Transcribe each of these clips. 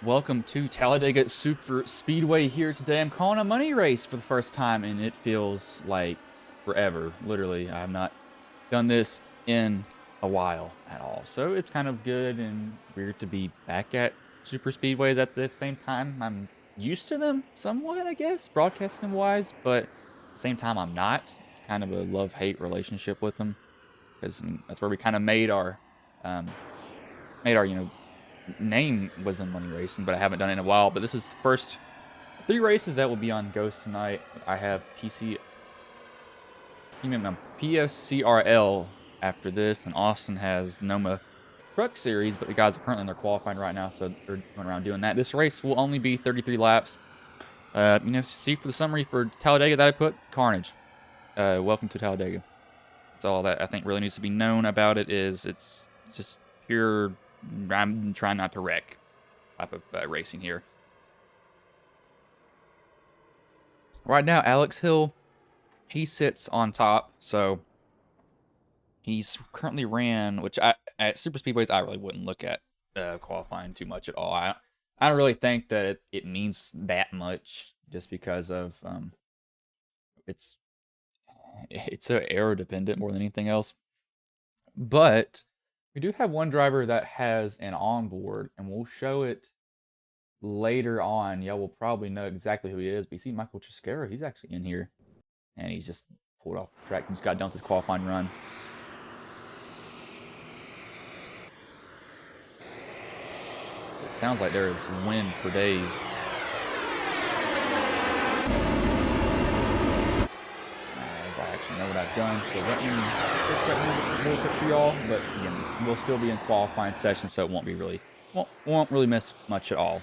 welcome to Talladega Superspeedway here today. I'm calling a money race for the first time, and it feels like forever. Literally, I have not done this in a while at all. So it's kind of good and weird to be back at Superspeedways at the same time. I'm used to them somewhat, I guess, broadcasting-wise, but at the same time, I'm not. It's kind of a love-hate relationship with them, because that's where we kind of made our, name was in money racing, but I haven't done it in a while. But this is the first 3 races that will be on Ghost tonight. I have PSCRL after this, and Austin has NOMA Truck Series, but the guys are currently in their qualifying right now, so they're going around doing that. This race will only be 33 laps. See for the summary for Talladega that I put, Carnage. Welcome to Talladega. That's all that I think really needs to be known about it. It's just pure, I'm trying not to wreck type of racing here. Right now, Alex Hill, he sits on top, so he's currently ran, which at super speedways I really wouldn't look at qualifying too much at all. I don't really think that it means that much, just because of it's so aero dependent more than anything else. But we do have one driver that has an onboard, and we'll show it later on. Y'all will probably know exactly who he is. But you see Michael Chiscara, he's actually in here, and he's just pulled off the track and just got done with his qualifying run. It sounds like there is wind for days. As I actually know what I've done, so let me fix that real quick for y'all. But again, we'll still be in qualifying session, so it won't really miss much at all.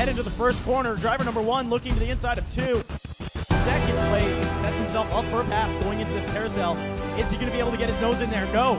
Into the first corner, driver number 1 looking to the inside of 2. Second place, sets himself up for a pass going into this carousel. Is he going to be able to get his nose in there? No.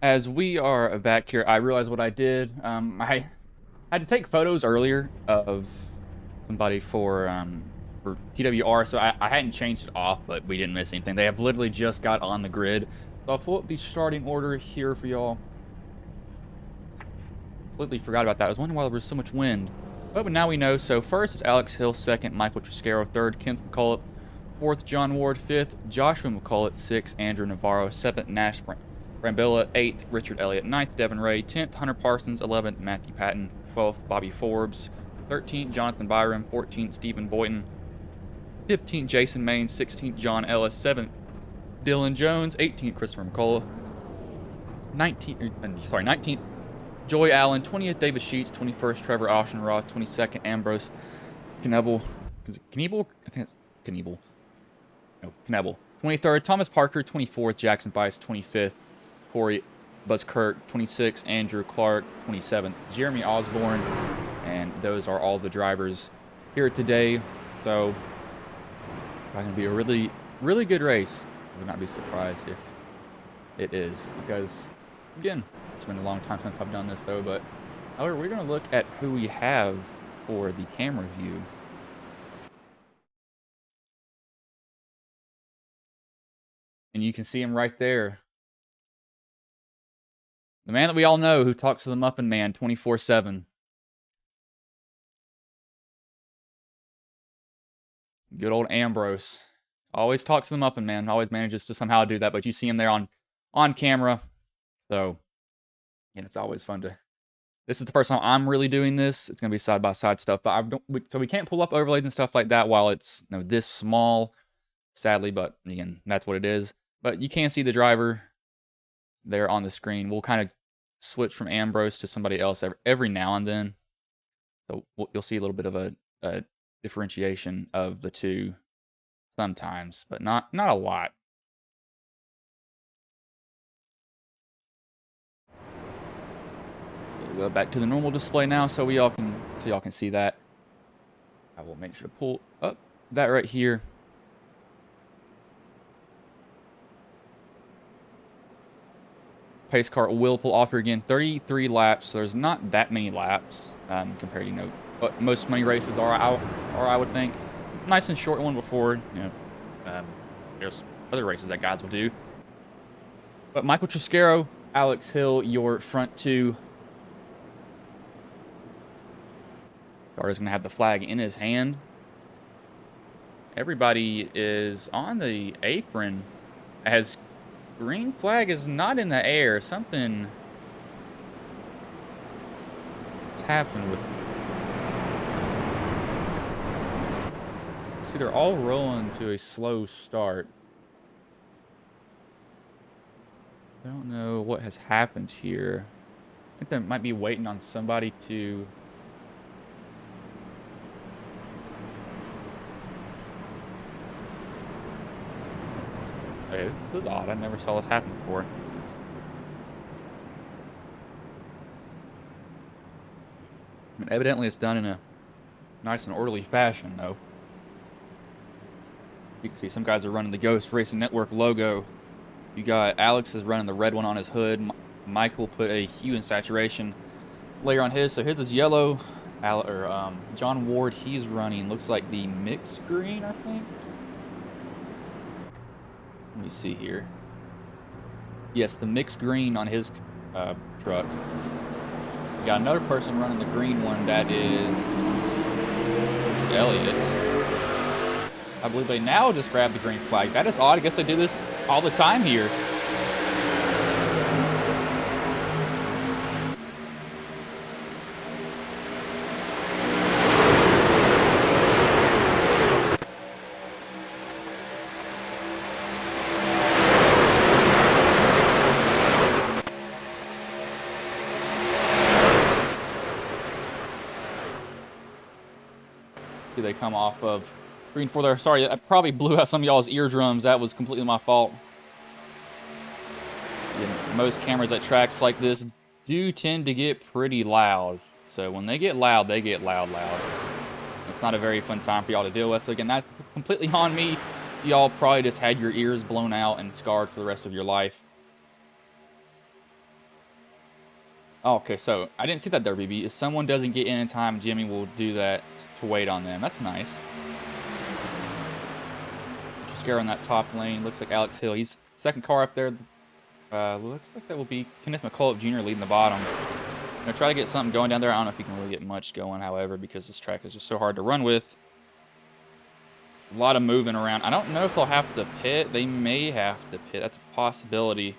As we are back here, I realized what I did. I had to take photos earlier of somebody for PWR, so I hadn't changed it off, but we didn't miss anything. They have literally just got on the grid. So I'll pull up the starting order here for y'all. Completely forgot about that. I was wondering why there was so much wind. But now we know. So first is Alex Hill, second, Michael Triscaro, third, Kent McCullough, fourth, John Ward, fifth, Joshua McCullough, sixth, Andrew Navarro, seventh, Nash Brambilla, 8th, Richard Elliott, 9th, Devin Ray, 10th, Hunter Parsons, 11th, Matthew Patton, 12th, Bobby Forbes, 13th, Jonathan Byram, 14th, Stephen Boynton, 15th, Jason Maines. 16th, John Ellis. 7th, Dylan Jones. 18th, Christopher McCullough. 19th, Joy Allen. 20th, David Sheets. 21st, Trevor Oceanroth. 22nd, Ambrose Knebel. Is it Knebel? I think it's Knebel. No, Knebel. 23rd, Thomas Parker. 24th, Jackson Bice. 25th, Corey Buzzkirk. 26th, Andrew Clark. 27th, Jeremy Osborne. And those are all the drivers here today. So, probably going to be a really, really good race. I would not be surprised if it is. Because, again, it's been a long time since I've done this, though. But, however, we're going to look at who we have for the camera view. And you can see him right there. The man that we all know who talks to the Muffin Man 24/7. Good old Ambrose. Always talks to the Muffin Man. Always manages to somehow do that. But you see him there on camera. So, and it's always fun to... This is the first time I'm really doing this. It's going to be side-by-side stuff. But so we can't pull up overlays and stuff like that while it's this small, sadly. But, again, that's what it is. But you can see the driver there on the screen. We'll kind of switch from Ambrose to somebody else every now and then. So you'll see a little bit of a differentiation of the two sometimes, but not a lot. We'll go back to the normal display now so y'all can see that. I will make sure to pull up that right here. Pace car will pull off here again. 33 laps. So there's not that many laps compared to what most money races are. I would think nice and short one before there's other races that guys will do. But Michael Triscaro, Alex Hill, your front two. Carter's gonna have the flag in his hand. Everybody is on the apron as green flag is not in the air. Something has happened with... See, they're all rolling to a slow start. I don't know what has happened here. I think they might be waiting on somebody to... Hey, this is odd. I never saw this happen before. I mean, evidently it's done in a nice and orderly fashion, though. You can see some guys are running the Ghost Racing Network logo. You got Alex is running the red one on his hood. Michael put a hue and saturation layer on his, so his is yellow. John Ward, he's running, looks like the mixed green, I think. Let me see here. Yes, the mixed green on his truck. We got another person running the green one. That is Richard Elliott. I believe they now just grab the green flag. That is odd. I guess they do this all the time here. They come off of green 4 there. Sorry, I probably blew out some of y'all's eardrums. That was completely my fault. Yeah, most cameras at tracks like this do tend to get pretty loud. So when they get loud, they get loud. It's not a very fun time for y'all to deal with. So again, that's completely on me. Y'all probably just had your ears blown out and scarred for the rest of your life. Okay, so I didn't see that there, BB. If someone doesn't get in time, Jimmy will do that to wait on them. That's nice. Just go in that top lane. Looks like Alex Hill. He's second car up there. Looks like that will be Kenneth McCullough Jr. leading the bottom. I'm going to try to get something going down there. I don't know if he can really get much going, however, because this track is just so hard to run with. It's a lot of moving around. I don't know if they'll have to pit. They may have to pit. That's a possibility.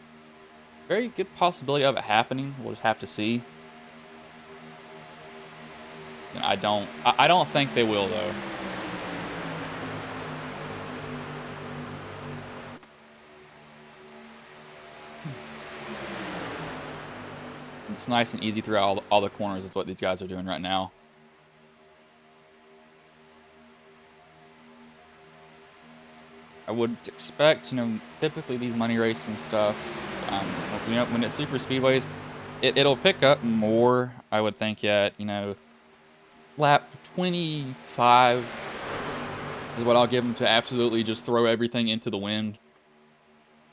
Very good possibility of it happening. We'll just have to see. And I don't think they will, though. It's nice and easy throughout all the corners is what these guys are doing right now. I would expect, typically these money races and stuff, when it's super speedways, it'll pick up more, I would think, at, lap 25 is what I'll give them to absolutely just throw everything into the wind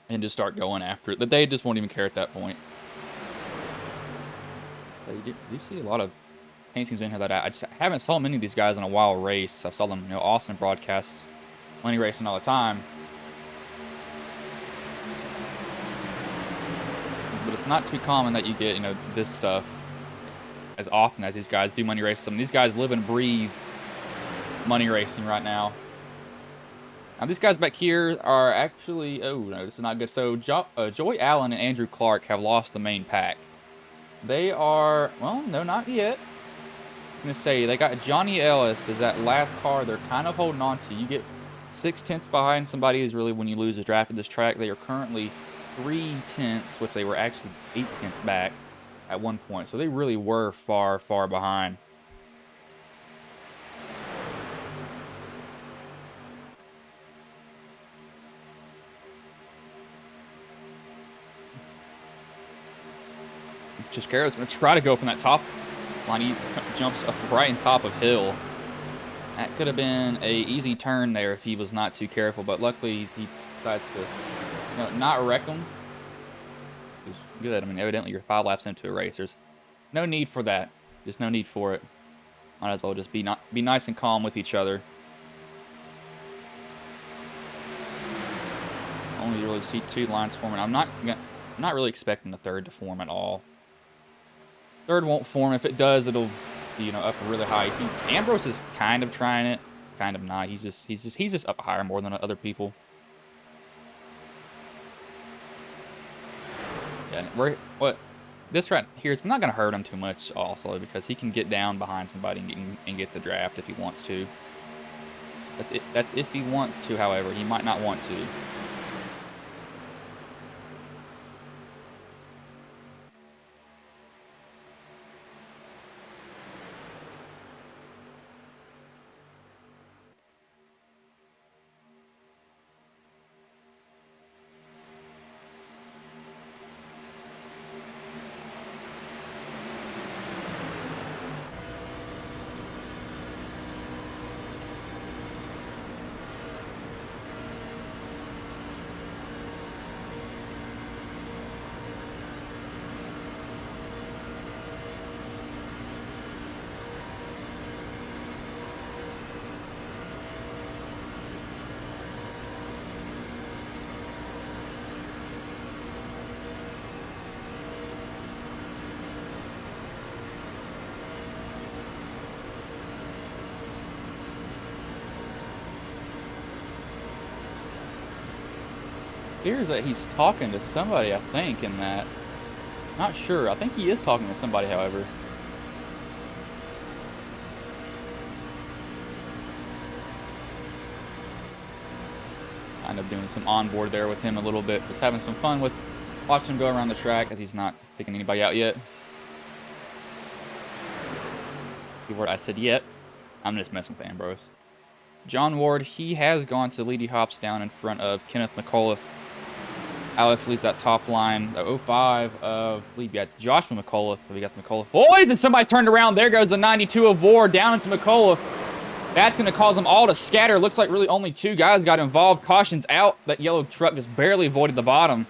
and just start going after it. But they just won't even care at that point. So you do see a lot of paint schemes in here that I just haven't saw many of these guys in a while race. I saw them, Austin broadcasts money racing all the time. But it's not too common that you get, this stuff as often as these guys do money races. I mean, these guys live and breathe money racing right now. Now, these guys back here are actually... Oh, no, this is not good. So, Joey Allen and Andrew Clark have lost the main pack. They are... Well, no, not yet. I'm going to say they got Johnny Ellis as that last car they're kind of holding on to. You get 6/10 behind somebody is really when you lose a draft at this track. They are currently 3/10, which they were actually 8/10 back at one point. So they really were far, far behind. It's just Garrett's going to try to go up in that top line. He jumps up right on top of Hill. That could have been a easy turn there if he was not too careful, but luckily he decides to not wreck him. It's good. I mean, evidently you're 5 laps into a race. There's no need for that. Just no need for it. Might as well just be nice and calm with each other. Only really see 2 lines forming. I'm not really expecting the third to form at all. Third won't form. If it does, it'll be up really high. See, Ambrose is kind of trying it, kind of not. He's just up higher more than other people. Yeah, this right here is not going to hurt him too much also because he can get down behind somebody and get the draft if he wants to. That's if he wants to. However, he might not want to. Appears that he's talking to somebody, I think, in that. Not sure. I think he is talking to somebody, however. Kind of doing some onboard there with him a little bit. Just having some fun with watching him go around the track as he's not picking anybody out yet. Keyword I said yet. I'm just messing with Ambrose. John Ward, he has gone to lead. He hops down in front of Kenneth McAuliffe. Alex leads that top line. The 05 of, we got Joshua McAuliffe. We got the McAuliffe boys, and somebody turned around. There goes the 92 of Ward down into McAuliffe. That's going to cause them all to scatter. Looks like really only 2 guys got involved. Caution's out. That yellow truck just barely avoided the bottom.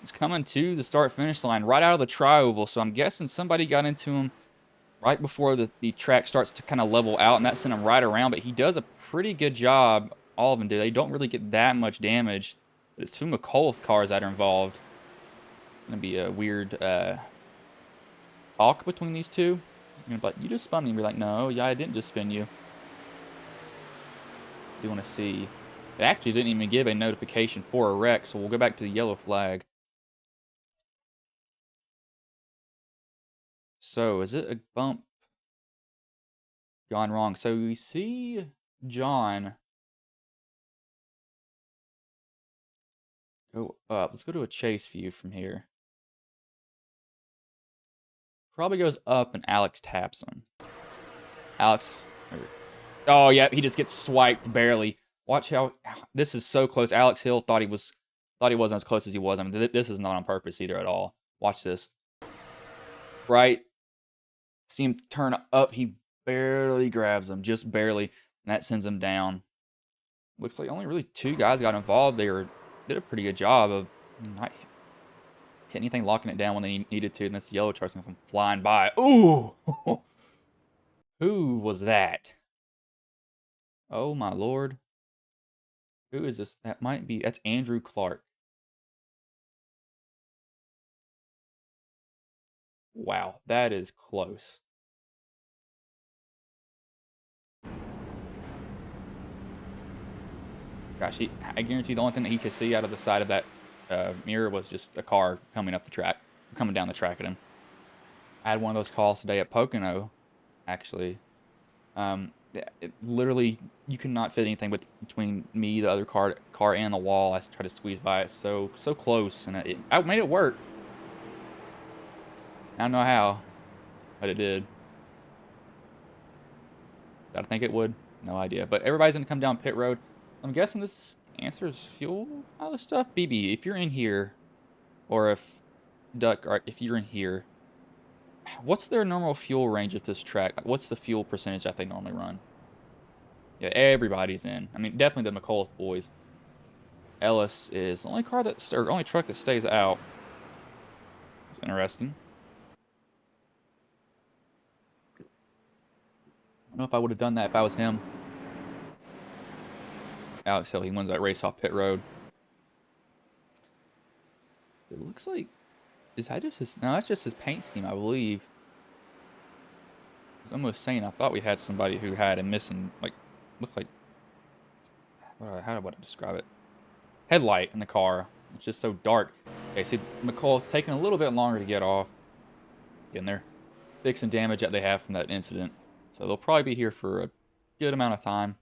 It's coming to the start-finish line right out of the tri-oval, so I'm guessing somebody got into him right before the track starts to kind of level out, and that sent him right around. But he does a pretty good job. All of them do. They don't really get that much damage. But it's 2 McAuliffe cars that are involved. It's going to be a weird talk between these two. You're like, you just spun me. And be like, no, yeah, I didn't just spin you. Do want to see. It actually didn't even give a notification for a wreck, so we'll go back to the yellow flag. So, is it a bump gone wrong? So, we see John go up. Let's go to a chase view from here. Probably goes up and Alex taps him. Alex. Oh, yeah, he just gets swiped barely. Watch how this is so close. Alex Hill thought he wasn't as close as he was. I mean, this is not on purpose either at all. Watch this. Right? See him turn up. He barely grabs him, just barely, and that sends him down. Looks like only really 2 guys got involved. They did a pretty good job of not hitting anything, locking it down when they needed to. And this yellow truck's going to come flying by. Ooh! Who was that? Oh, my Lord. Who is this? That's Andrew Clark. Wow, that is close. Gosh, I guarantee the only thing that he could see out of the side of that mirror was just a car coming down the track at him. I had one of those calls today at Pocono, actually. Literally, you could not fit anything between me, the other car, and the wall. I tried to squeeze by it so close, and I made it work. I don't know how, but it did. Did I think it would? No idea. But everybody's gonna come down pit road. I'm guessing this answers fuel mileage stuff. BB, if you're in here, or if Duck, or if you're in here, what's their normal fuel range at this track? Like, what's the fuel percentage that they normally run? Yeah, everybody's in. I mean, definitely the McCullough boys. Ellis is the only only truck that stays out. It's interesting. I don't know if I would have done that if I was him. Alex Hill, he wins that race off pit road. It looks like, is that just his? No, that's just his paint scheme, I believe. I was almost saying I thought we had somebody who had a missing, like, looked like, how would I describe it? Headlight in the car. It's just so dark. Okay, see, McCall's taking a little bit longer to get off. Again, they're fixing damage that they have from that incident. So they'll probably be here for a good amount of time.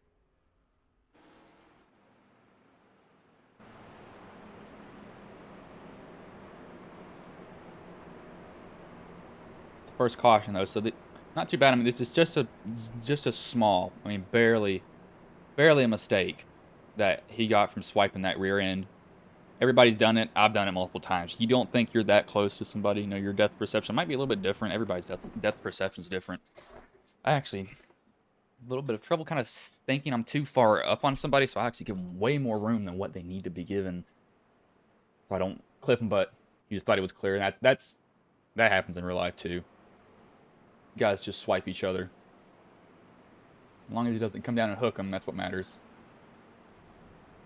It's the first caution though, so not too bad. I mean, this is just a small, I mean, barely a mistake that he got from swiping that rear end. Everybody's done it. I've done it multiple times. You don't think you're that close to somebody. You know, your depth perception might be a little bit different. Everybody's depth perception is different. I actually, a little bit of trouble kind of thinking I'm too far up on somebody, so I actually give them way more room than what they need to be given. So I don't clip them, but you just thought it was clear. And that happens in real life too. Guys just swipe each other. As long as he doesn't come down and hook them, that's what matters.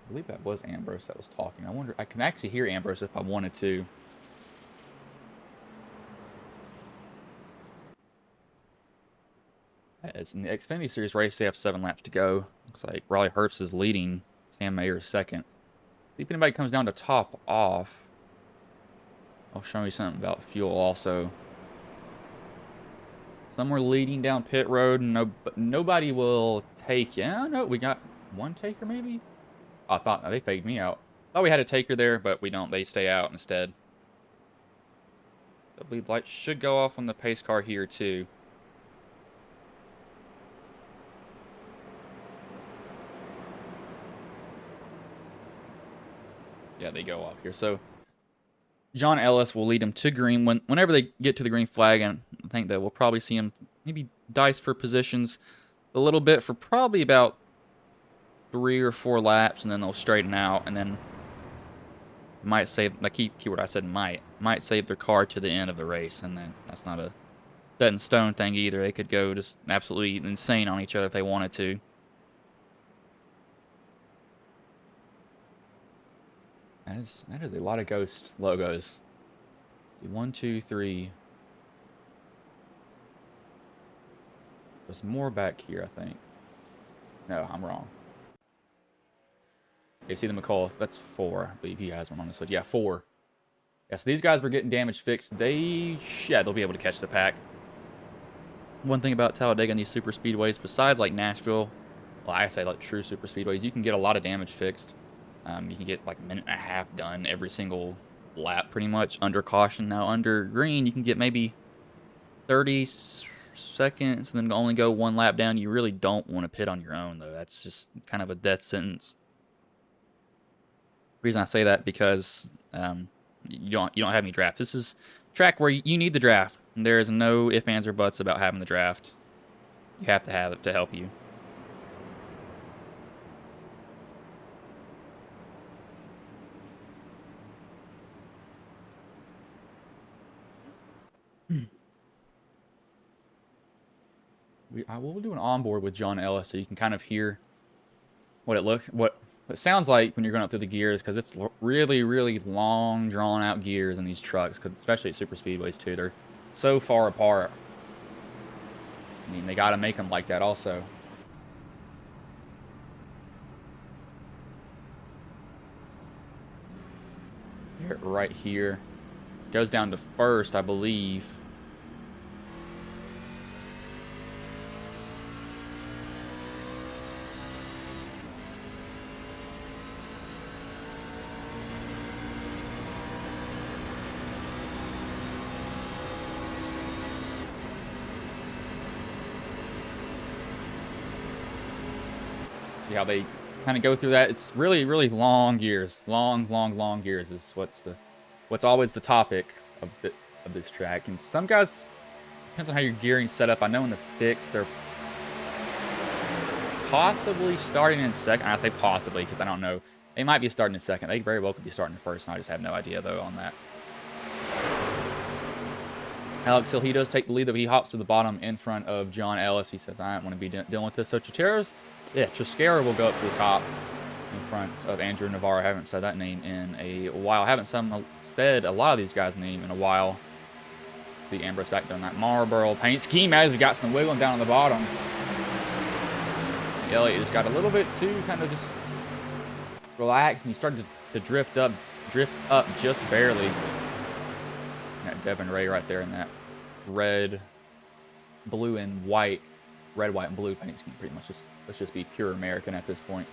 I believe that was Ambrose that was talking. I wonder, I can actually hear Ambrose if I wanted to. As in the Xfinity Series race, they have 7 laps to go. Looks like Riley Herbst is leading. Sam Mayer is second. See if anybody comes down to top off. I'll show you something about fuel also. Some were leading down pit road. Nobody will take. Yeah, no, we got one taker maybe. I thought they faked me out. Thought we had a taker there, but we don't. They stay out instead. The lead light should go off on the pace car here too. Yeah, they go off here. So John Ellis will lead them to green whenever they get to the green flag, and I think that we'll probably see him maybe dice for positions a little bit for probably about 3 or 4 laps, and then they'll straighten out, and then might save, like keyword I said might save their car to the end of the race, and then that's not a set in stone thing either. They could go just absolutely insane on each other if they wanted to. That is a lot of Ghost logos. 1, 2, 3. There's more back here, I think. No, I'm wrong. Okay, see the McCullough. That's 4. I believe you guys were on this one. Yeah, 4. Yeah, so these guys were getting damage fixed. They'll be able to catch the pack. One thing about Talladega and these super speedways, besides like Nashville, well, I say like true super speedways, you can get a lot of damage fixed. You can get like a minute and a half done every single lap pretty much under caution. Now under green, you can get maybe 30 seconds and then only go 1 lap down. You really don't want to pit on your own, though. That's just kind of a death sentence. The reason I say that because you don't have any draft. This is a track where you need the draft. There is no ifs, ands, or buts about having the draft. You have to have it to help you. We'll do an onboard with John Ellis so you can kind of hear what it sounds like when you're going up through the gears, because it's really, really long, drawn-out gears in these trucks, because especially at super speedways, too. They're so far apart. I mean, they got to make them like that also. Right here. Goes down to first, I believe. See how they kind of go through that. It's really, really long gears. Long gears is what's always the topic of this track. And some guys, depends on how your gearing set up. I know in the fix they're possibly starting in second. I say possibly because I don't know. They might be starting in second. They very well could be starting in first, and I just have no idea though on that. Alex Hill, he does take the lead, though. He hops to the bottom in front of John Ellis. He says, I don't want to be dealing with this. So Triscara will go up to the top in front of Andrew Navarro. I haven't said that name in a while. I haven't said a lot of these guys' name in a while. The Ambrose back down that Marlboro paint scheme as we got some wiggling down on the bottom. Elliott just got a little bit too kind of just relaxed, and he started to drift up just barely. Got Devin Ray right there in that red, blue, and white. Red, white, and blue paint scheme, pretty much. Let's just be pure American at this point.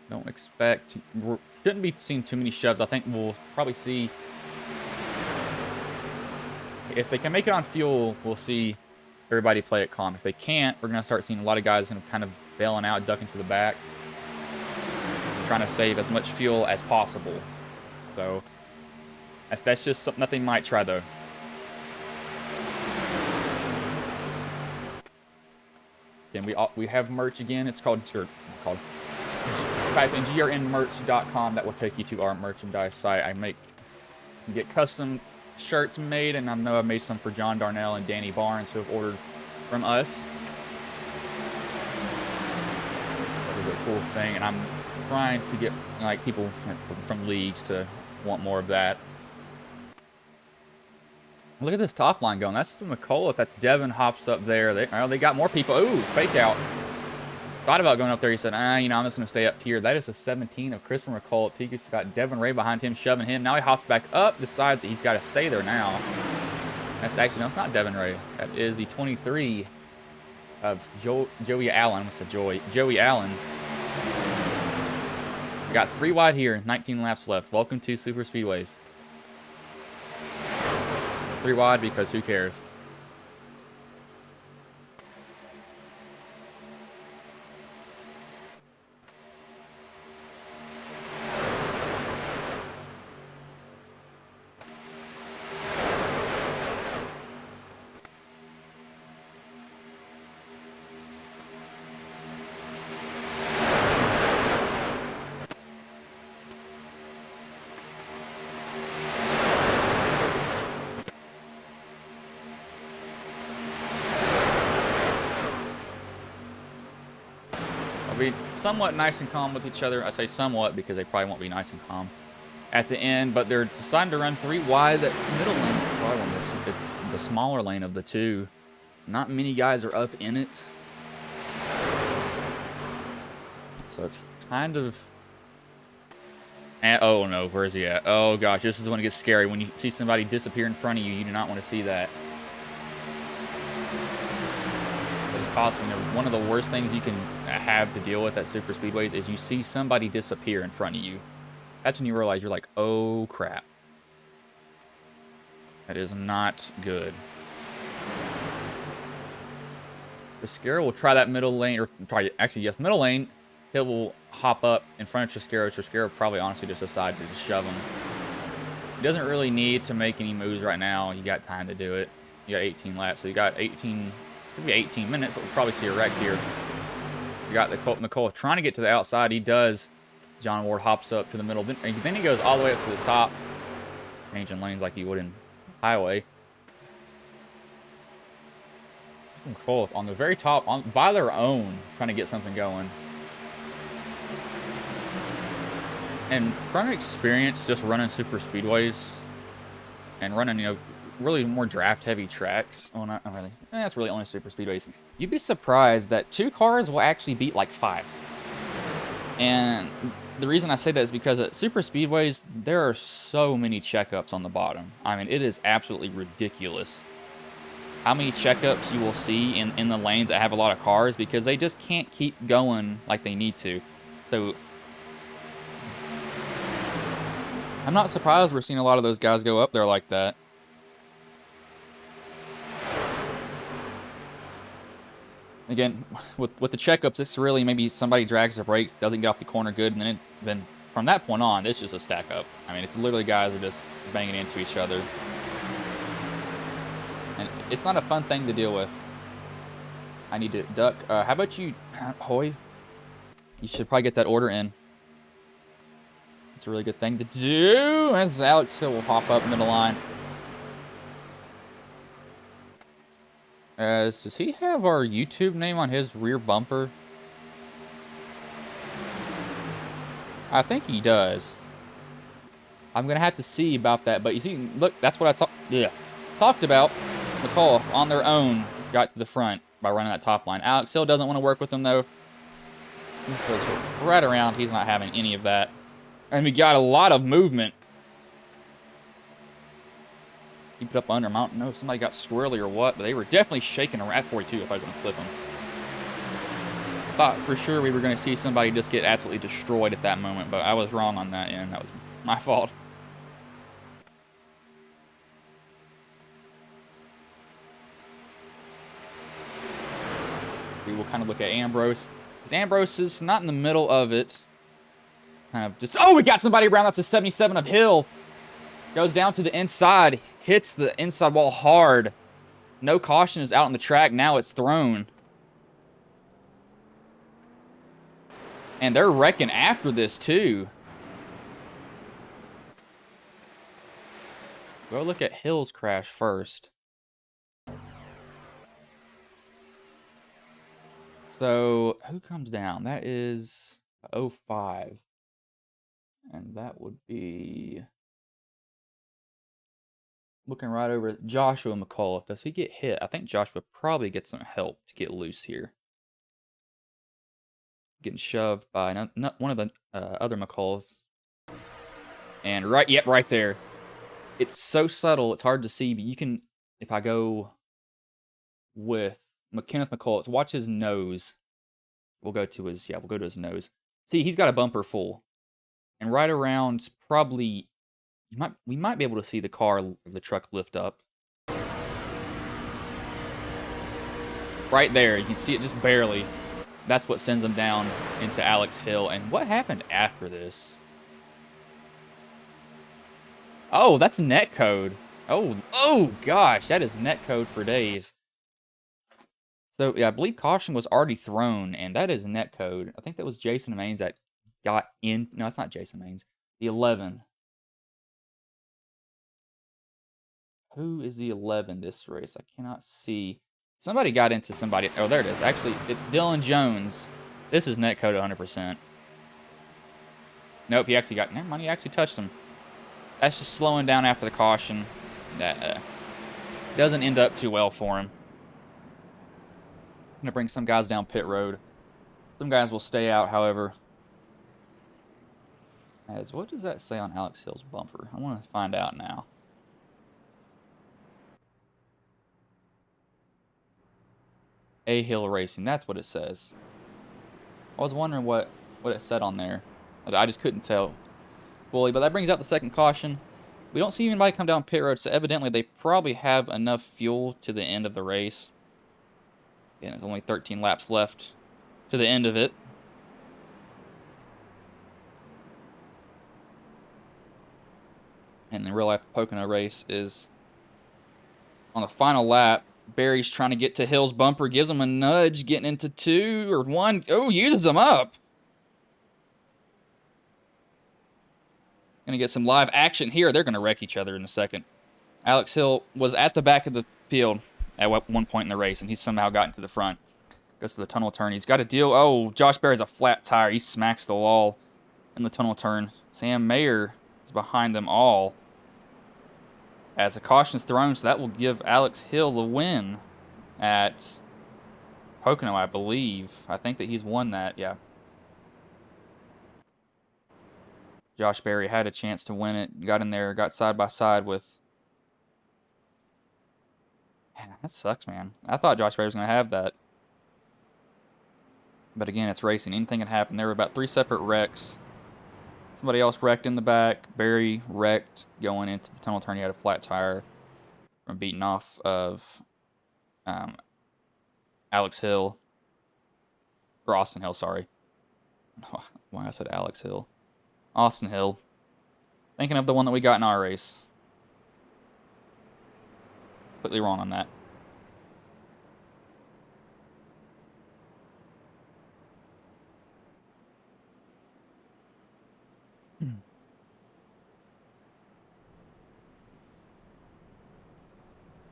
Don't expect... shouldn't be seeing too many shoves. I think we'll probably see... If they can make it on fuel, we'll see everybody play it calm. If they can't, we're going to start seeing a lot of guys kind of bailing out, ducking to the back, trying to save as much fuel as possible. So that's just something that they might try, though. Then we have merch again. It's called type in grnmerch.com. That will take you to our merchandise site. You get custom shirts made, and I know I've made some for John Darnell and Danny Barnes, who have ordered from us. That is a cool thing, and I'm trying to get like people from leagues to want more of that. Look at this top line going. That's the McCullough. That's Devin hops up there. They got more people. Ooh, fake out. Thought about going up there. He said, I'm just going to stay up here. That is a 17 of Christopher McCullough. He's got Devin Ray behind him, shoving him. Now he hops back up, decides that he's got to stay there now. That's actually, no, it's not Devin Ray. That is the 23 of Joey Allen. I almost said Joey Allen. We got 3 wide here, 19 laps left. Welcome to Super Speedways. 3 wide because who cares? Be somewhat nice and calm with each other. I say somewhat because they probably won't be nice and calm at the end, but they're deciding to run 3 wide. That middle lane is the problem. It's the smaller lane of the 2. Not many guys are up in it, so it's kind of... oh no, where's he at? Oh gosh, this is when it gets scary. When you see somebody disappear in front of you, you do not want to see that. Possible. One of the worst things you can have to deal with at super speedways is you see somebody disappear in front of you. That's when you realize you're like, oh crap. That is not good. Triscaro will try that middle lane, or probably, actually, yes, middle lane. Hill will hop up in front of Triscaro. Triscaro probably honestly just decided to just shove him. He doesn't really need to make any moves right now. You got time to do it. You got 18 laps, so you got 18, could be 18 minutes, but we'll probably see a wreck here. You got the McCullough trying to get to the outside. He does. John Ward hops up to the middle. Then he goes all the way up to the top, changing lanes like he would in highway. McCullough on the very top, by their own, trying to get something going. And from experience, just running super speedways and running, you know, really more draft-heavy tracks. Well, not really. That's really only super speedways. You'd be surprised that 2 cars will actually beat like 5. And the reason I say that is because at super speedways, there are so many checkups on the bottom. I mean, it is absolutely ridiculous how many checkups you will see in the lanes that have a lot of cars, because they just can't keep going like they need to. So I'm not surprised we're seeing a lot of those guys go up there like that. Again, with the checkups, it's really maybe somebody drags their brakes, doesn't get off the corner good, and then from that point on, it's just a stack up. I mean, it's literally guys are just banging into each other. And it's not a fun thing to deal with. I need to duck. How about you, Hoy? You should probably get that order in. It's a really good thing to do. As Alex Hill will hop up middle line. Does he have our YouTube name on his rear bumper? I think he does. I'm gonna have to see about that. But you see, look, that's what I talked about. McCullough on their own got to the front by running that top line. Alex Hill doesn't want to work with them though. He just goes right around. He's not having any of that. And we got a lot of movement. Keep it up under him. I don't know if somebody got squirrely or what, but they were definitely shaking around at 42 if I was going to flip them. Thought for sure we were going to see somebody just get absolutely destroyed at that moment, but I was wrong on that end. That was my fault. We will kind of look at Ambrose. Because Ambrose is not in the middle of it. Kind of just, oh, we got somebody around. That's a 77 of Hill. Goes down to the inside. Hits the inside wall hard. No caution is out on the track. Now it's thrown. And they're wrecking after this, too. Go look at Hill's crash first. So, who comes down? That is 05. And that would be... looking right over Joshua McCullough. Does he get hit? I think Joshua probably gets some help to get loose here. Getting shoved by one of the other McCulloughs. And right there. It's so subtle, it's hard to see, but you can, if I go with Kenneth McCullough, watch his nose. We'll go to his nose. See, he's got a bumper full. And right around probably, we might be able to see the truck lift up. Right there, you can see it just barely. That's what sends him down into Alex Hill. And what happened after this? Oh, that's net code. Oh gosh, that is net code for days. So, yeah, I believe caution was already thrown, and that is net code. I think that was Jason Maines that got in. No, it's not Jason Maines. The 11. Who is the 11 this race? I cannot see. Somebody got into somebody. Oh, there it is. Actually, it's Dylan Jones. This is net code 100%. Nope, he actually got... Never mind, he actually touched him. That's just slowing down after the caution. That doesn't end up too well for him. I'm going to bring some guys down pit road. Some guys will stay out, however. What does that say on Alex Hill's bumper? I want to find out now. A Hill Racing. That's what it says. I was wondering what it said on there. I just couldn't tell. fully, but that brings out the second caution. We don't see anybody come down pit road, so evidently they probably have enough fuel to the end of the race. And there's only 13 laps left to the end of it. And the real life Pocono race is on the final lap. Barry's trying to get to Hill's bumper, gives him a nudge, getting into 2 or 1. Oh, uses him up. Gonna get some live action here. They're gonna wreck each other in a second. Alex Hill was at the back of the field at one point in the race, and he's somehow gotten to the front. Goes to the tunnel turn. He's got to deal. Oh, Josh Berry's a flat tire. He smacks the wall in the tunnel turn. Sam Mayer is behind them all as a caution is thrown, so that will give Alex Hill the win at Pocono, I believe. I think that he's won that, yeah. Josh Berry had a chance to win it. Got in there, got side by side with... Man, that sucks, man. I thought Josh Berry was going to have that. But again, it's racing. Anything can happen. There were about 3 separate wrecks. Somebody else wrecked in the back. Barry wrecked going into the tunnel turn. He had a flat tire from beating off of Alex Hill. Or Austin Hill, sorry. Why I said Alex Hill. Austin Hill. Thinking of the one that we got in our race. Completely wrong on that.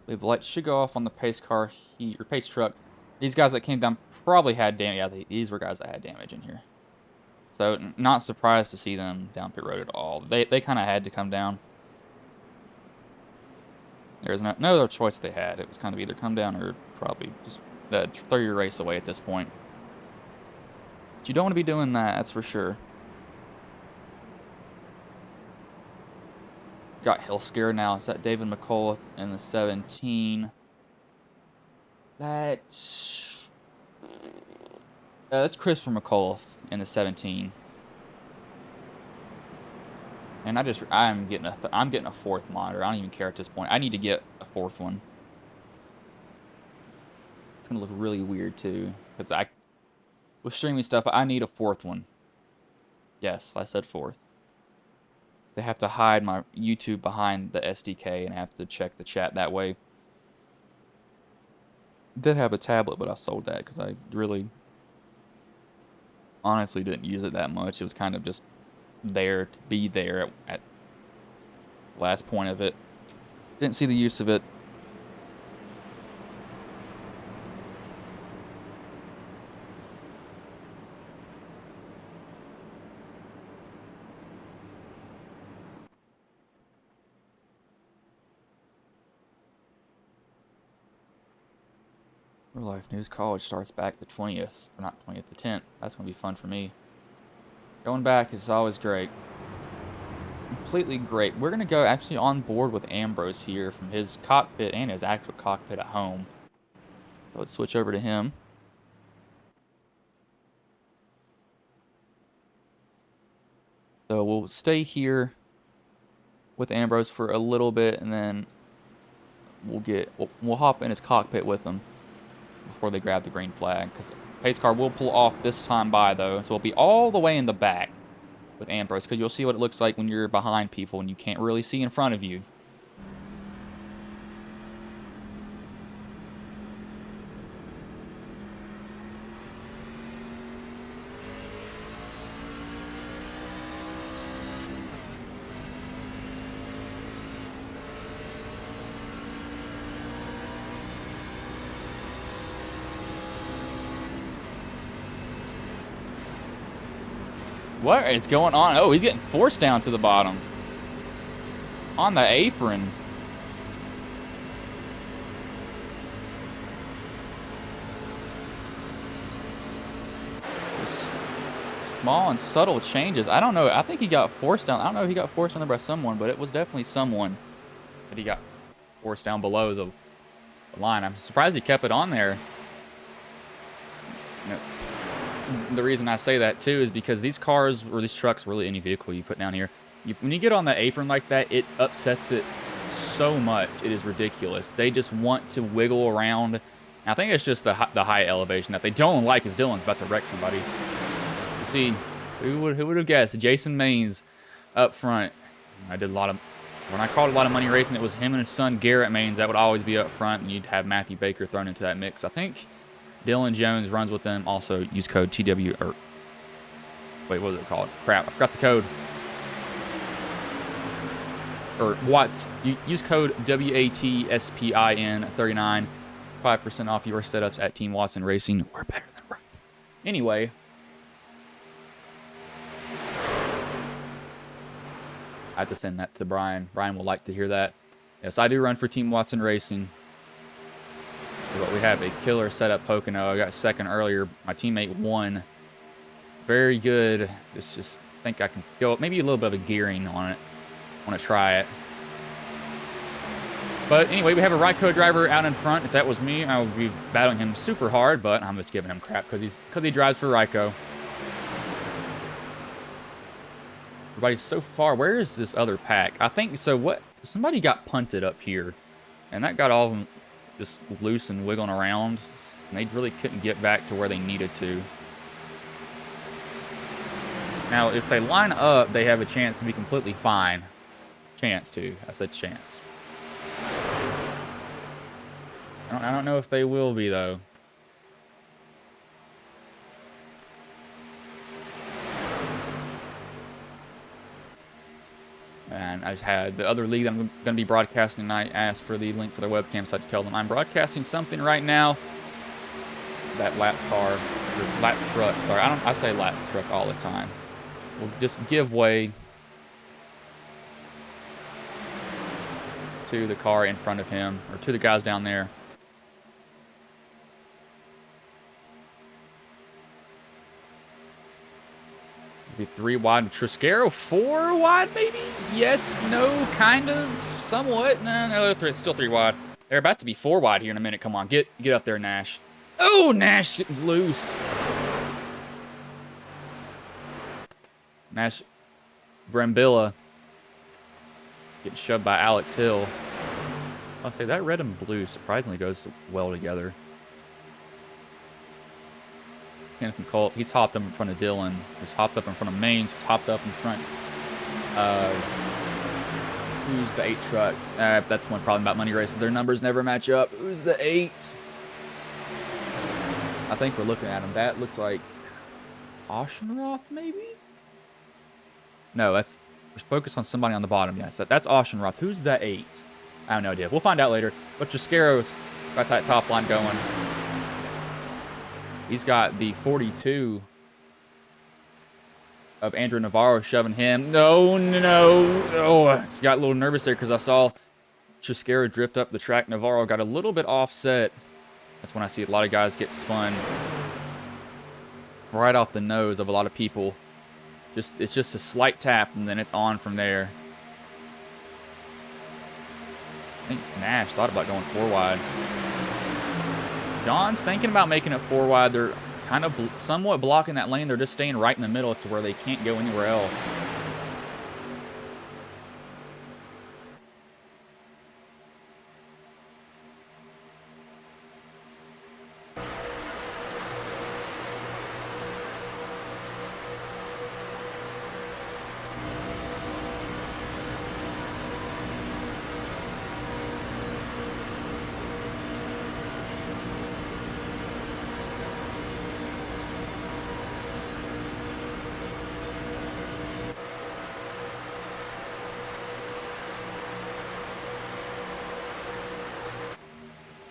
The light should go off on the pace car or pace truck. These guys that came down probably had damage. Yeah, these were guys that had damage in here. So not surprised to see them down pit road at all. They kind of had to come down. There's no other choice they had. It was kind of either come down or probably just throw your race away at this point. But you don't want to be doing that, that's for sure. Got Hill scared now. Is that David McCullough in the 17? That's Christopher McCullough in the 17. And I'm getting a fourth monitor. I don't even care at this point. I need to get a fourth one. It's gonna look really weird too, because with streaming stuff, I need a fourth one. Yes, I said fourth. They have to hide my YouTube behind the SDK and have to check the chat that way. Did have a tablet, but I sold that because I really honestly didn't use it that much. It was kind of just there to be there at the last point of it. Didn't see the use of it. Real Life News College starts back the 20th. Or not 20th, the 10th. That's going to be fun for me. Going back is always great. Completely great. We're going to go actually on board with Ambrose here from his cockpit and his actual cockpit at home. So let's switch over to him. So we'll stay here with Ambrose for a little bit, and then we'll hop in his cockpit with him before they grab the green flag, because pace car will pull off this time by, though, so we'll be all the way in the back with Ambrose, because you'll see what it looks like when you're behind people and you can't really see in front of you. What is going on? Oh, he's getting forced down to the bottom. On the apron. Just small and subtle changes. I don't know. I think he got forced down. I don't know if he got forced down there by someone, but it was definitely someone that he got forced down below the line. I'm surprised he kept it on there. You know, the reason I say that too is because these cars or these trucks, really any vehicle you put down here, when you get on the apron like that, it upsets it so much. It is ridiculous. They just want to wiggle around. And I think it's just the high elevation that they don't like. Is Dylan's about to wreck somebody. You see, who would have guessed? Jason Maines up front. I did a lot of, when I called a lot of money racing, it was him and his son Garrett Maines that would always be up front, and you'd have Matthew Baker thrown into that mix. I think Dylan Jones runs with them. Also, use code TW, or wait, what was it called? Crap, I forgot the code. Or Watts. Use code WATSPIN39, 5% off your setups at Team Watson Racing. We're better than right. Anyway. I have to send that to Brian. Brian will like to hear that. Yes, I do run for Team Watson Racing. But we have a killer setup Pocono. I got second earlier. My teammate won. Very good. Just think I can go up. Maybe a little bit of a gearing on it. I want to try it. But anyway, we have a Ryco driver out in front. If that was me, I would be battling him super hard, but I'm just giving him crap because he drives for Ryco. Everybody's so far. Where is this other pack? I think so. What? Somebody got punted up here, and that got all of them just loose and wiggling around. And they really couldn't get back to where they needed to. Now, if they line up, they have a chance to be completely fine. Chance to. I said chance. I don't know if they will be, though. And I just had the other league that I'm going to be broadcasting tonight asked for the link for their webcam, so I had to tell them I'm broadcasting something right now. That lap car, or lap truck, sorry. I say lap truck all the time. We'll just give way to the car in front of him, or to the guys down there. Be 3 wide. Triscaro 4 wide, maybe? Yes, no, kind of, somewhat. No, it's still 3 wide. They're about to be 4 wide here in a minute. Come on, get up there, Nash. Oh, Nash loose. Nash Brambilla getting shoved by Alex Hill. I'll say that red and blue surprisingly goes well together. Kenneth McCall, he's hopped up in front of Dylan. He's hopped up in front of Maines. He's hopped up in front of... who's the 8 truck? That's one problem about money races. Their numbers never match up. Who's the 8? I think we're looking at him. That looks like Oceanroth, maybe? No, that's... We're focused on somebody on the bottom. Yes, that's Oceanroth. Who's the 8? I have no idea. We'll find out later. But Triscaro's got that top line going. He's got the 42 of Andrew Navarro shoving him. No. Oh, I just got a little nervous there because I saw Triscaro drift up the track. Navarro got a little bit offset. That's when I see a lot of guys get spun right off the nose of a lot of people. It's just a slight tap, and then it's on from there. I think Nash thought about going 4 wide. John's thinking about making it 4 wide. They're kind of somewhat blocking that lane. They're just staying right in the middle to where they can't go anywhere else.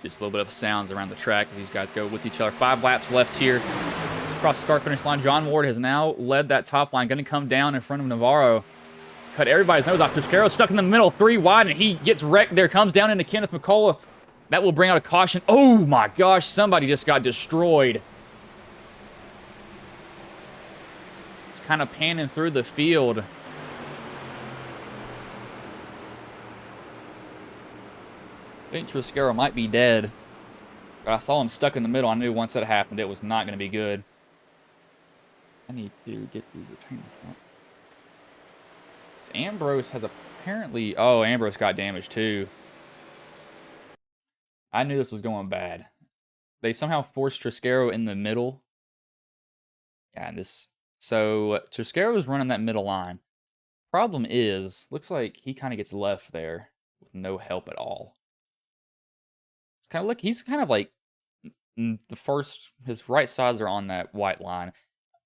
Just a little bit of sounds around the track as these guys go with each other. 5 laps left here. Across the start-finish line, John Ward has now led that top line. Going to come down in front of Navarro. Cut everybody's nose off. Triscaro stuck in the middle, 3 wide, and he gets wrecked there. Comes down into Kenneth McAuliffe. That will bring out a caution. Oh, my gosh. Somebody just got destroyed. It's kind of panning through the field. I think Triscaro might be dead. But I saw him stuck in the middle. I knew once that happened, it was not going to be good. I need to get these returns out. Ambrose has apparently... Oh, Ambrose got damaged too. I knew this was going bad. They somehow forced Triscaro in the middle. Yeah, and this... So, Triscaro was running that middle line. Problem is, looks like he kind of gets left there with no help at all. It's kind of look... He's kind of like... The first... His right sides are on that white line.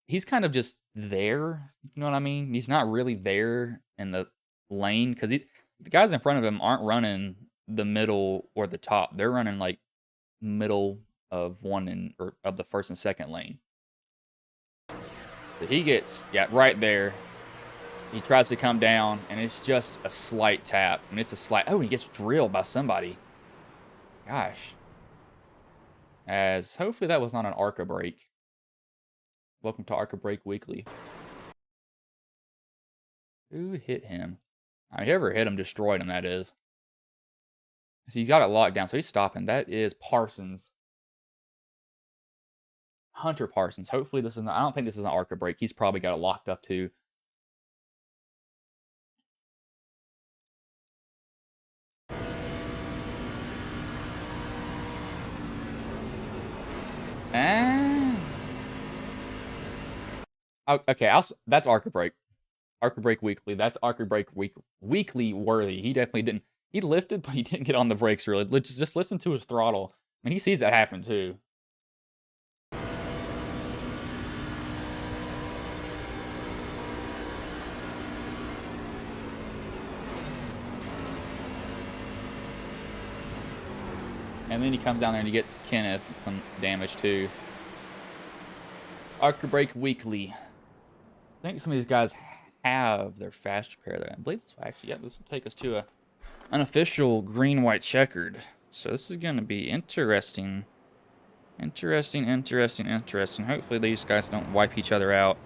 He's kind of just there. You know what I mean? He's not really there in the lane because the guys in front of him aren't running the middle or the top. They're running like middle of or of the first and second lane. So he gets right there. He tries to come down and it's just a slight tap. I mean, it's a slight. Oh, he gets drilled by somebody. Gosh. As hopefully that was not an ARCA break. Welcome to ARCA Break Weekly. Who hit him? I mean, whoever hit him destroyed him, that is. So he's got it locked down, so he's stopping. That is Parsons. Hunter Parsons. Hopefully this is not... I don't think this is an ARCA break. He's probably got it locked up too. Okay, that's ARCA break. ARCA break weekly. That's ARCA break weekly worthy. He definitely didn't. He lifted, but he didn't get on the brakes really. Just listen to his throttle. I mean, he sees that happen too. And then he comes down there and he gets Kenneth some damage too. ARCA break weekly. I think some of these guys have their fast repair there. I believe this will actually, this will take us to an unofficial green-white checkered. So this is going to be interesting. Interesting. Hopefully these guys don't wipe each other out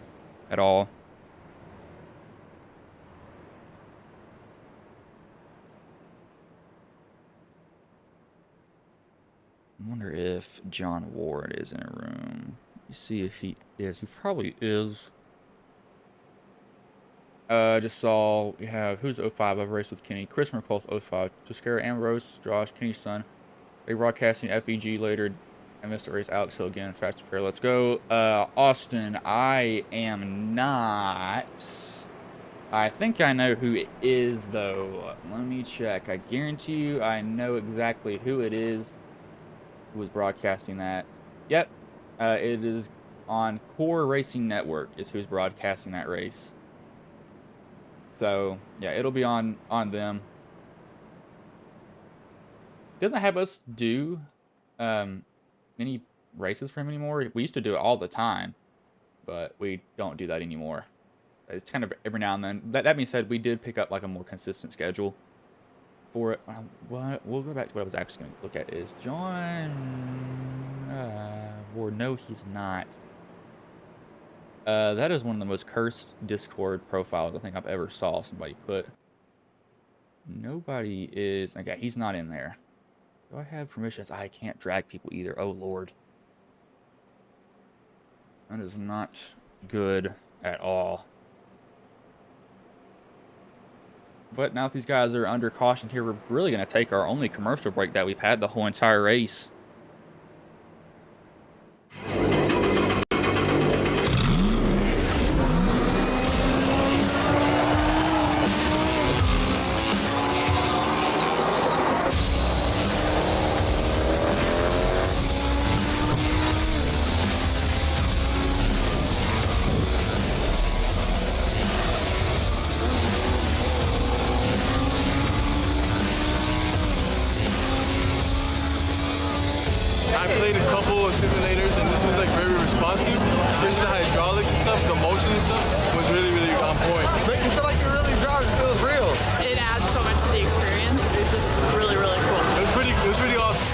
at all. I wonder if John Ward is in a room. You see if he is. He probably is. Just saw we have who's 05. I've raced with Kenny. Chris McCullough 05. Toscara Ambrose, Josh, Kenny's son. They broadcasting FEG later. I missed the race. Alex Hill again. Fast fair. Let's go. Austin. I am not. I think I know who it is though. Let me check. I guarantee you I know exactly who it is who was broadcasting that. Yep. It is on Core Racing Network is who's broadcasting that race. So, yeah, it'll be on them. Doesn't have us do any races for him anymore. We used to do it all the time, but we don't do that anymore. It's kind of every now and then. That being said, we did pick up like a more consistent schedule for it. We'll go back to what I was actually going to look at. Is John Ward? No, he's not. That is one of the most cursed Discord profiles I think I've ever saw somebody put. Nobody is... Okay, he's not in there. Do I have permissions? I can't drag people either. Oh, Lord. That is not good at all. But now that these guys are under caution here, we're really going to take our only commercial break that we've had the whole entire race. I played a couple of simulators and this was like very responsive, especially the hydraulics and stuff, the motion and stuff was really, really on point. Make you feel like you're really driving, it feels real. It adds so much to the experience. It's just really, really cool. It was pretty awesome.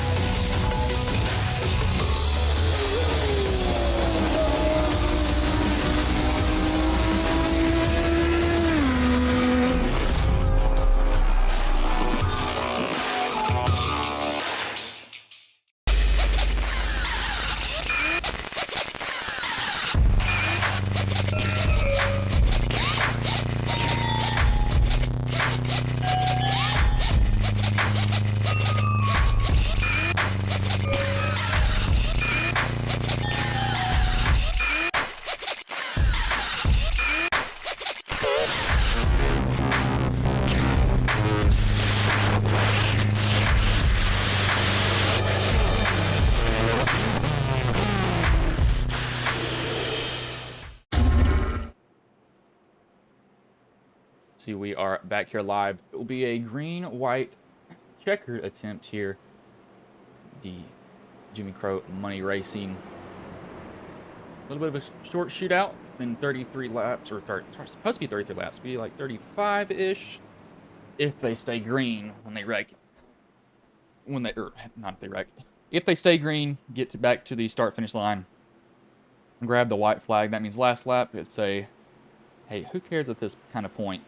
See, we are back here live. It will be a green-white checkered attempt here. The Jimmy Crow Money Racing. A little bit of a short shootout. Been 33 laps, or supposed to be 33 laps. Be like 35-ish if they stay green when they wreck. Not if they wreck. If they stay green, get back to the start-finish line. Grab the white flag. That means last lap. It's a, hey, who cares at this kind of point?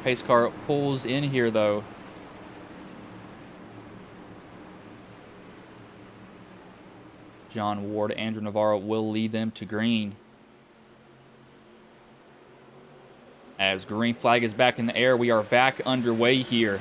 Pace car pulls in here, though. John Ward, Andrew Navarro will lead them to green. As green flag is back in the air, we are back underway here.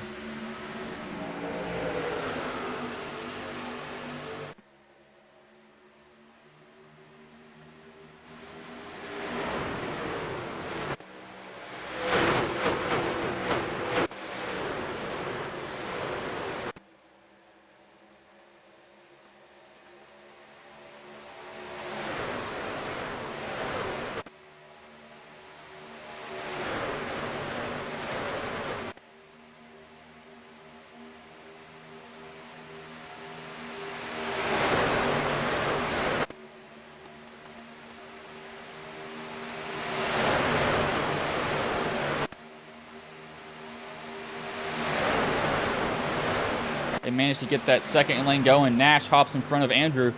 They managed to get that second lane going. Nash hops in front of Andrew.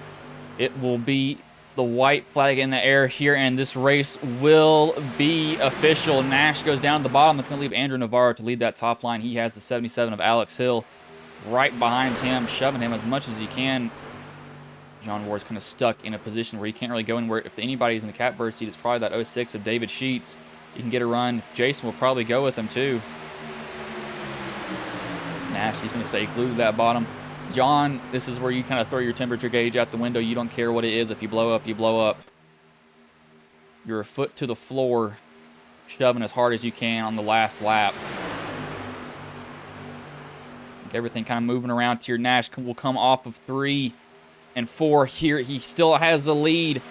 It will be the white flag in the air here, and this race will be official. Nash goes down to the bottom. That's going to leave Andrew Navarro to lead that top line. He has the 77 of Alex Hill right behind him, shoving him as much as he can. John Ward's kind of stuck in a position where he can't really go anywhere. If anybody's in the catbird seat, it's probably that 06 of David Sheets. He can get a run. Jason will probably go with him, too. Nash, he's going to stay glued to that bottom. John, this is where you kind of throw your temperature gauge out the window. You don't care what it is. If you blow up, you blow up. You're a foot to the floor, shoving as hard as you can on the last lap. Everything kind of moving around here. Nash will come off of 3 and 4 here. He still has the lead.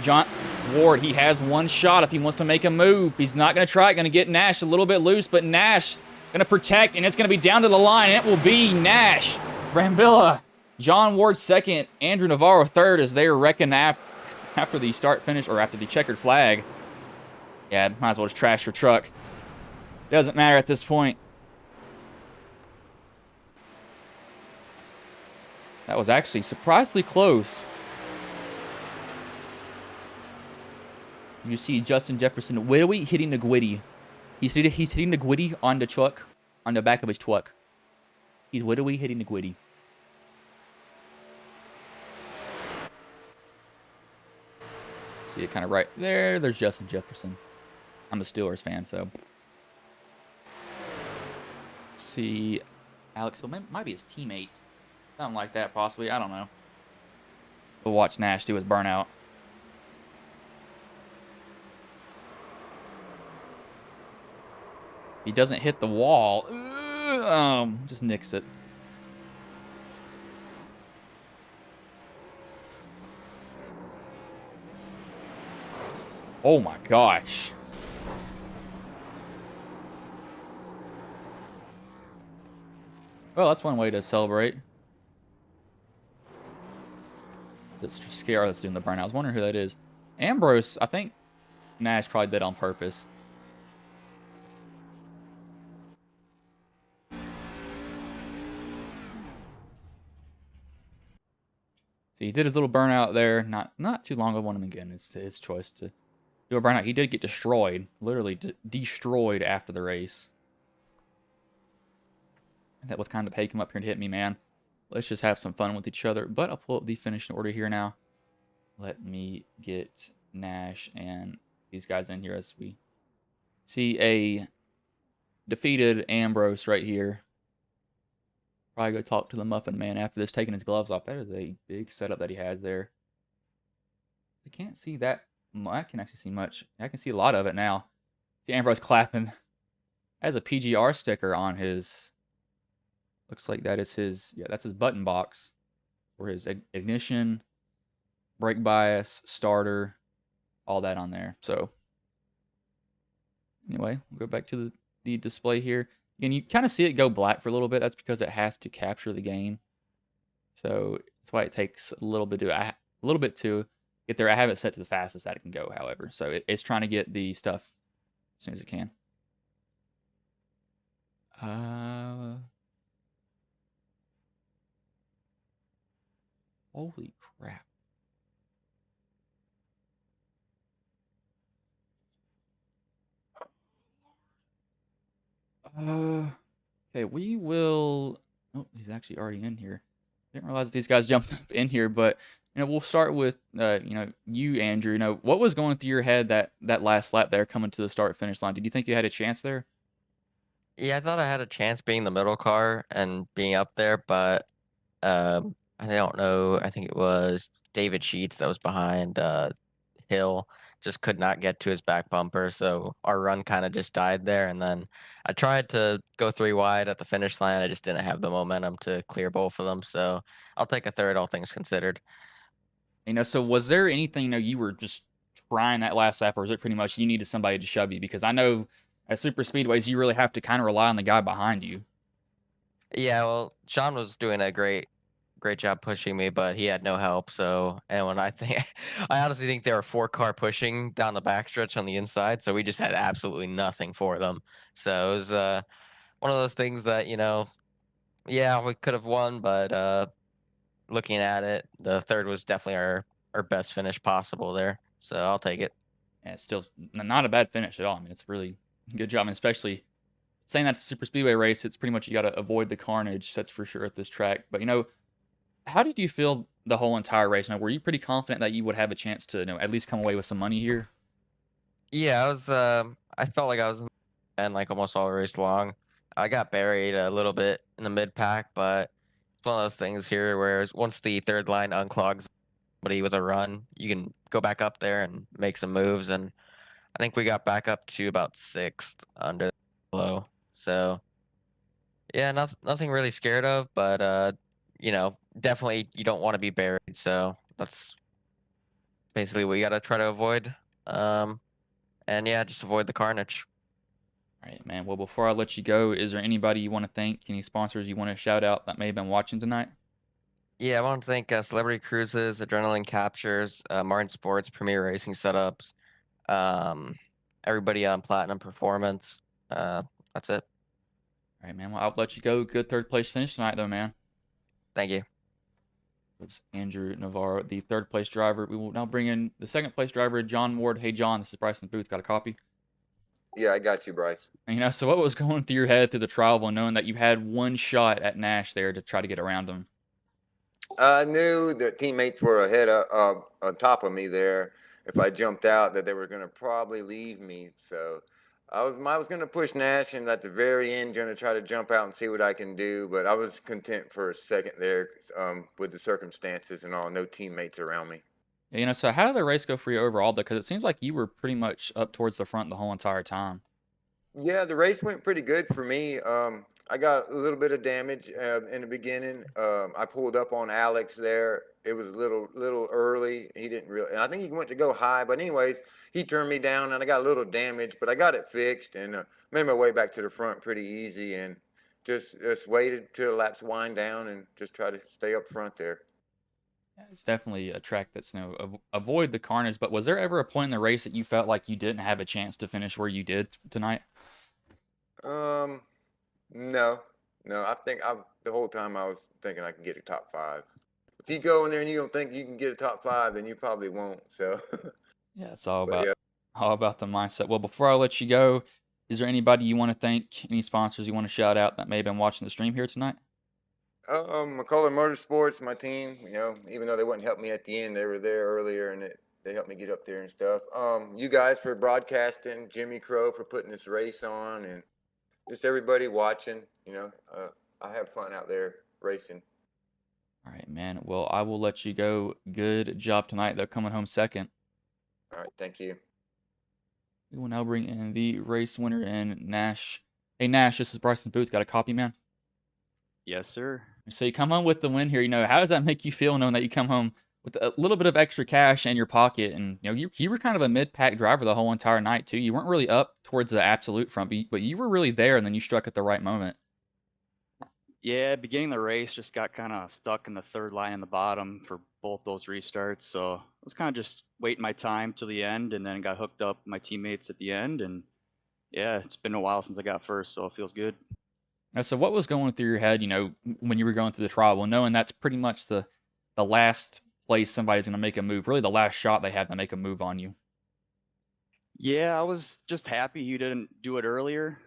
John Ward, he has one shot if he wants to make a move. He's not going to try it. Going to get Nash a little bit loose, but Nash going to protect, and it's going to be down to the line. And it will be Nash, Brambilla, John Ward second, Andrew Navarro third as they are wrecking after the start finish, or after the checkered flag. Yeah, might as well just trash your truck. Doesn't matter at this point. That was actually surprisingly close. You see Justin Jefferson widowy hitting the Gwitty. He's hitting the Gwitty on the truck, on the back of his truck. He's widowy hitting the Gwitty. See it kind of right there. There's Justin Jefferson. I'm a Steelers fan, so. See, Alex Hill might be his teammate. Something like that, possibly. I don't know. We'll watch Nash do his burnout. He doesn't hit the wall. Just nicks it. Oh my gosh. Well, that's one way to celebrate. This scare that's doing the burnout. I was wondering who that is. Ambrose, I think Nash probably did on purpose. So he did his little burnout there. Not too long ago. I want him again. It's his choice to do a burnout. He did get destroyed. Literally destroyed after the race. That was kind of, hey, come up here and hit me, man. Let's just have some fun with each other. But I'll pull up the finishing order here now. Let me get Nash and these guys in here as we see a defeated Ambrose right here. Probably go talk to the Muffin Man after this, taking his gloves off. That is a big setup that he has there. I can't see that. I can actually see much. I can see a lot of it now. See Ambrose clapping. Has a PGR sticker on his. Looks like that is his. Yeah, that's his button box for his ignition, brake bias, starter, all that on there. So anyway, we'll go back to the display here. And you kind of see it go black for a little bit. That's because it has to capture the game. So that's why it takes a little bit to get there. I have it set to the fastest that it can go, however. So it's trying to get the stuff as soon as it can. Holy crap. Okay, we will. Oh, he's actually already in here. Didn't realize these guys jumped up in here, but we'll start with you, Andrew. What was going through your head that last lap there, coming to the start finish line? Did you think you had a chance there? Yeah, I thought I had a chance being the middle car and being up there, but I don't know. I think it was David Sheets that was behind Hill. Just could not get to his back bumper, so our run kind of just died there. And then I tried to go 3 wide at the finish line. I just didn't have the momentum to clear both of them. So I'll take a third, all things considered. So was there anything you were just trying that last lap, or was it pretty much you needed somebody to shove you? Because I know at super speedways you really have to kind of rely on the guy behind you. Yeah, well, Sean was doing a great job pushing me, but he had no help. So, and when I think, I honestly think there were 4 car pushing down the backstretch on the inside. So we just had absolutely nothing for them. So it was one of those things that, yeah, we could have won, but looking at it, the third was definitely our best finish possible there. So I'll take it. Yeah, it's still not a bad finish at all. I mean, it's really good job, and especially saying that to super speedway race, it's pretty much you got to avoid the carnage. That's for sure at this track. But how did you feel the whole entire race? Were you pretty confident that you would have a chance to at least come away with some money here? Yeah, I was. I felt like I was in and like almost all race long. I got buried a little bit in the mid pack, but it's one of those things here where once the third line unclogs somebody with a run, you can go back up there and make some moves. And I think we got back up to about 6th under low. So yeah, nothing really scared of, but definitely you don't want to be buried. So that's basically what you got to try to avoid. And yeah, just avoid the carnage. All right, man. Well, before I let you go, is there anybody you want to thank? Any sponsors you want to shout out that may have been watching tonight? Yeah, I want to thank Celebrity Cruises, Adrenaline Captures, Martin Sports, Premier Racing Setups, um, everybody on Platinum Performance. That's it. All right, man. Well, I'll let you go. Good third place finish tonight, though, man. Thank you. It's Andrew Navarro, the third place driver. We will now bring in the second place driver, John Ward. Hey, John, this is Bryce in the booth. Got a copy? Yeah, I got you, Bryce. And, so what was going through your head through the trial, knowing that you had one shot at Nash there to try to get around him? I knew that teammates were ahead on top of me there. If I jumped out, that they were going to probably leave me. So I was going to push Nash, and at the very end, going to try to jump out and see what I can do. But I was content for a second there with the circumstances and all, no teammates around me. Yeah, so how did the race go for you overall? Because it seems like you were pretty much up towards the front the whole entire time. Yeah, the race went pretty good for me. I got a little bit of damage in the beginning. I pulled up on Alex there. It was a little early. He didn't really, and I think he went to go high. But anyways, he turned me down, and I got a little damage, but I got it fixed and made my way back to the front pretty easy, and just waited till the laps wind down and just try to stay up front there. Yeah, it's definitely a track that's avoid the carnage. But was there ever a point in the race that you felt like you didn't have a chance to finish where you did tonight? No. I think the whole time I was thinking I can get a top 5. If you go in there and you don't think you can get a top 5, then you probably won't. So Yeah, it's all But about the mindset. Well, before I let you go, is there anybody you want to thank? Any sponsors you want to shout out that may have been watching the stream here tonight? McCullough Motorsports, my team. Even though they wouldn't help me at the end, they were there earlier and they helped me get up there and stuff. You guys for broadcasting, Jimmy Crow for putting this race on, and just everybody watching. I have fun out there racing. All right, man. Well, I will let you go. Good job tonight. They're coming home second. All right, thank you. We will now bring in the race winner and Nash. Hey, Nash, this is Bryson Booth. Got a copy, man? Yes, sir. So you come home with the win here. How does that make you feel knowing that you come home with a little bit of extra cash in your pocket, and you were kind of a mid-pack driver the whole entire night too. You weren't really up towards the absolute front, but you were really there, and then you struck at the right moment. Yeah, beginning of the race just got kind of stuck in the third line in the bottom for both those restarts. So I was kind of just waiting my time till the end, and then got hooked up with my teammates at the end. And yeah, it's been a while since I got first, so it feels good. Now, so what was going through your head, when you were going through the trial, well, knowing that's pretty much the last place somebody's going to make a move, really the last shot they had to make a move on you. Yeah, I was just happy you didn't do it earlier.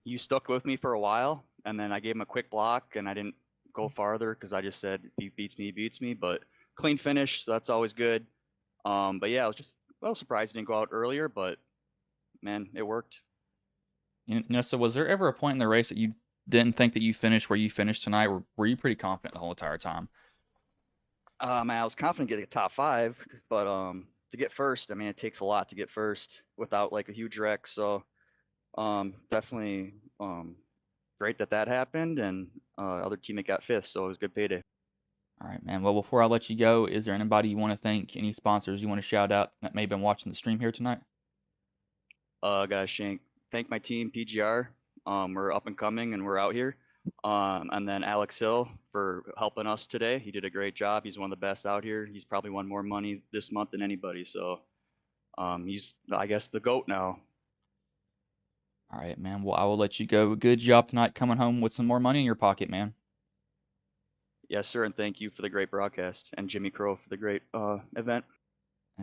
You stuck with me for a while, and then I gave him a quick block, and I didn't go farther because I just said if he beats me, he beats me. But clean finish, so that's always good. But yeah, I was just surprised he didn't go out earlier, but man, it worked. So was there ever a point in the race that you didn't think that you finished where you finished tonight? Were you pretty confident the whole entire time? I was confident getting a top 5, but to get first, I mean, it takes a lot to get first without like a huge wreck. So definitely great that happened, and other teammate got 5th, so it was a good payday. All right, man. Well, before I let you go, is there anybody you want to thank, any sponsors you want to shout out that may have been watching the stream here tonight? Gotta thank my team, PGR. We're up and coming, and we're out here. And then Alex Hill for helping us today. He did a great job. He's one of the best out here. He's probably won more money this month than anybody. So he's, I guess, the GOAT now. All right, man. Well, I will let you go. Good job tonight coming home with some more money in your pocket, man. Yes, sir. And thank you for the great broadcast, and Jimmy Crow for the great event.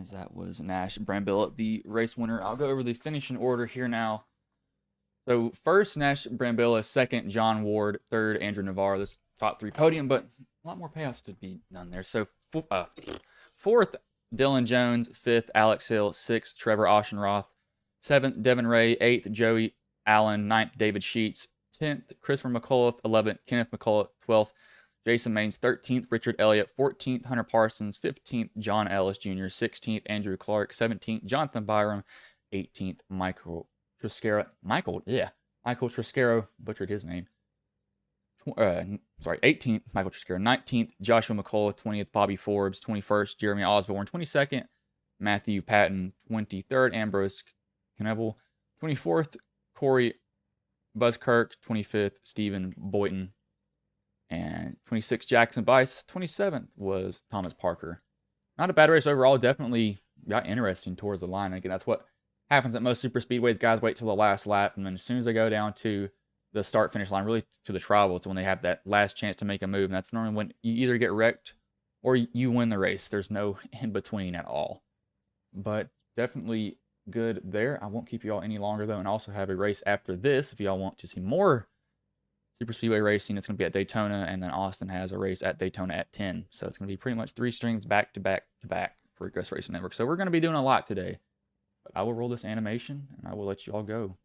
As that was Nash Brambilla, the race winner. I'll go over the finishing order here now. So first, Nash Brambilla. Second, John Ward. Third, Andrew Navarro. This top 3 podium, but a lot more payouts to be done there. So fourth, Dylan Jones. Fifth, Alex Hill. Sixth, Trevor Oceanroth. Seventh, Devin Ray. Eighth, Joey Allen. Ninth, David Sheets. 10th, Christopher McCullough. 11th, Kenneth McCullough. 12th, Jason Maines. 13th, Richard Elliott. 14th, Hunter Parsons. 15th, John Ellis Jr. 16th, Andrew Clark. 17th, Jonathan Byram. 18th, Michael Triscaro. Michael Triscaro, butchered his name. 18th, Michael Triscaro. 19th, Joshua McCullough. 20th, Bobby Forbes. 21st, Jeremy Osborne. 22nd, Matthew Patton. 23rd, Ambrose Knebel. 24th, Corey Buzzkirk. 25th, Stephen Boynton. And 26th, Jackson Bice. 27th was Thomas Parker. Not a bad race overall. Definitely got interesting towards the line. Again, that's what happens at most super speedways. Guys wait till the last lap, and then as soon as they go down to the start-finish line, really to the tribal, it's when they have that last chance to make a move. And that's normally when you either get wrecked or you win the race. There's no in-between at all. But definitely good there. I won't keep you all any longer, though, and also have a race after this. If y'all want to see more super speedway racing, it's going to be at Daytona, and then Austin has a race at Daytona at 10. So it's going to be pretty much 3 streams back to back to back for Ghost Racing Network. So we're going to be doing a lot today. But I will roll this animation, and I will let you all go.